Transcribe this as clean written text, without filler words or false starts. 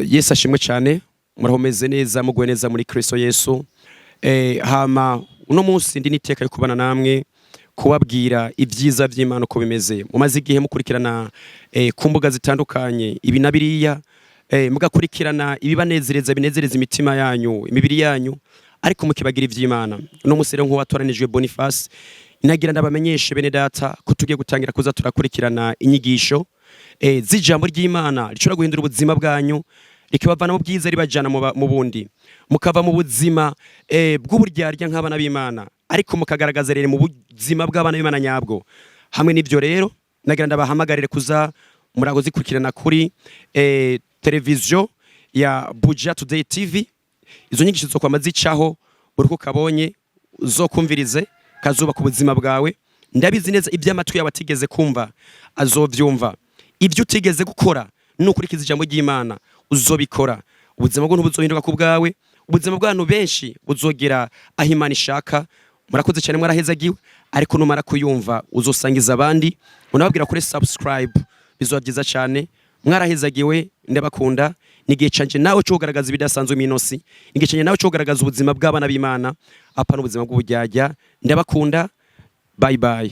Yesu ashimwe cyane murahomeze neza mugwe neza muri Kristo Yesu. Hama uno munsi ndi niteka yo kubana namwe kubabwira ibyiza by'Imana uko bimeze. Mumaze igihe mukurikirana ku mbuga zitandukanye ibi nabiriya mugakurikirana ibibanezereza binezereza imitima yanyu imibiri yanyu ariko mukibagira iby'Imana. Uno munsi rero nk'uwatoranijwe Boniface inagira ndabamenyeshe bene data ko tugiye gutangira kuza turakurikirana inyigisho z'ijambo ry'Imana rishobora guhindura ubuzima bwanyu rikabavana mu byiza ribajana mu bundi mukava mu buzima bw'uburyarya nk'abana b'Imana ariko mukagaragaza rero mu buzima bw'abana b'Imana nyabwo. Hamwe n'ibyo rero nagira ndabahamagarire kuza murakurikirana kuri televiziyo ya Buja Today TV. Izo nyigisho zo kwama zicaho uri ko kabonye uzokumvirize kazuba ku buzima bwawe. Ndabizi neza iby'amatwi yawe atigeze kumva azovyumva, ibyo utigeze gukora nukurikiza ijambo ry'Imana uzobikora. Ubuzima bwo ntubuzohinduka ku bwawe, ubuzima bw'abantu benshi buzogera aho Imana ishaka. Murakoze cyane mwarahezagiwe, ariko numara kuyumva uzosangiza abandi unababwira kuri subscribe, bizoba byiza cyane. Mwarahezagiwe, ndabakunda. Nigihe canje nawe cyo kugaragaza ibidasanzwe minosi, nigihe canje nawe cyo kugaragaza ubuzima bw'abana b'Imana apana ubuzima bw'ubujyajya. Ndabakunda, bye bye.